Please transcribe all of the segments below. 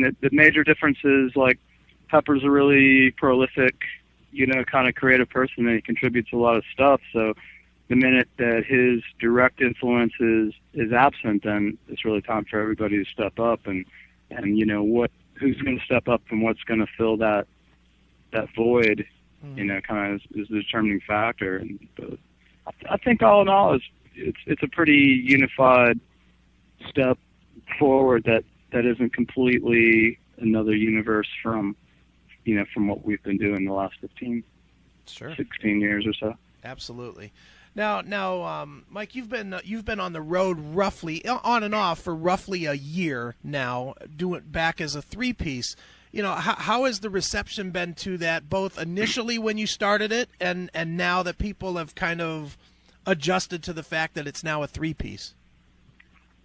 The major difference is, like, Pepper's a really prolific, kind of creative person, and he contributes a lot of stuff. So the minute that his direct influence is absent, then it's really time for everybody to step up, and who's going to step up and what's going to fill that void, kind of is the determining factor. But I think all in all, it's a pretty unified step forward that isn't completely another universe from what we've been doing the last 16 years or so. Absolutely. Now, Mike, you've been on the road roughly on and off for roughly a year now, doing back as a three-piece. How has the reception been to that, both initially when you started it and now that people have kind of adjusted to the fact that it's now a three-piece?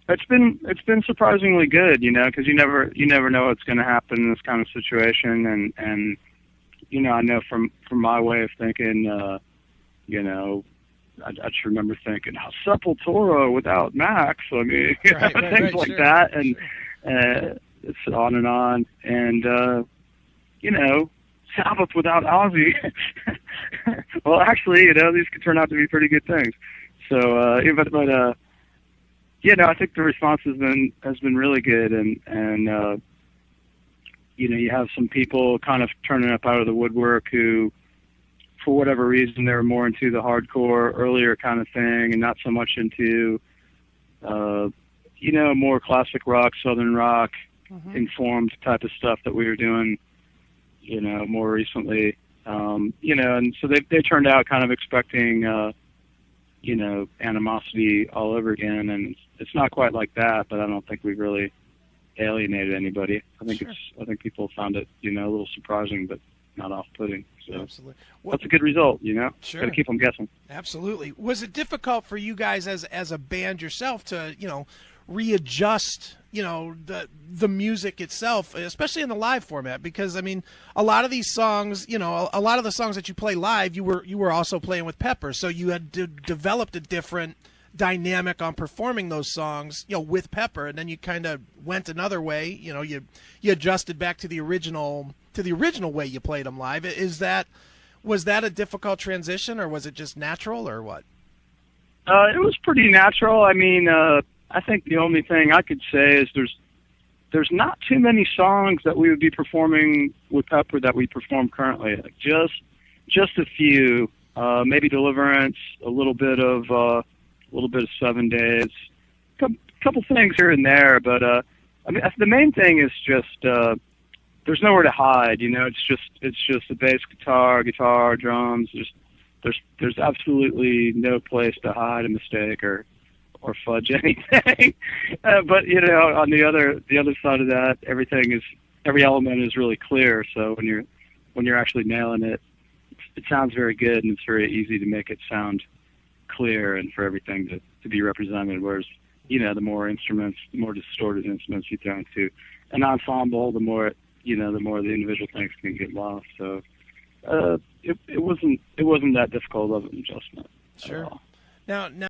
It's been surprisingly good, because you never know what's going to happen in this kind of situation, and I know from my way of thinking, I just remember thinking, how Sepultura without Max? I mean, things like that, and it's on and on, and Sabbath without Ozzy. Well, actually, these could turn out to be pretty good things. So, I think the response has been really good, and you have some people kind of turning up out of the woodwork who, for whatever reason, they were more into the hardcore earlier kind of thing, and not so much into more classic rock, southern rock informed type of stuff that we were doing, more recently. And so they turned out kind of expecting animosity all over again, and it's not quite like that, but I don't think we've really alienated anybody. I think people found it, a little surprising, but not off-putting. So absolutely. That's a good result, Sure. Got to keep them guessing. Absolutely. Was it difficult for you guys as a band yourself to, readjust, the music itself, especially in the live format? Because, I mean, a lot of these songs, a lot of the songs that you play live, you were also playing with Pepper, so you had developed a different dynamic on performing those songs, with Pepper, and then you kind of went another way, you adjusted back to the original way you played them live. Was that a difficult transition, or was it just natural, or what? It was pretty natural. I mean, I think the only thing I could say is there's not too many songs that we would be performing with Pepper that we perform currently. Like just a few, maybe Deliverance, a little bit of 7 Days, couple things here and there. But I mean, the main thing is just there's nowhere to hide. It's just a bass guitar, drums. There's absolutely no place to hide a mistake or fudge anything. But on the other side of that, every element is really clear. So when you're actually nailing it, it sounds very good, and it's very easy to make it sound clear and for everything to be represented. Whereas the more distorted instruments you throw into an ensemble, the more the individual things can get lost. So it wasn't that difficult of an adjustment. Sure. Now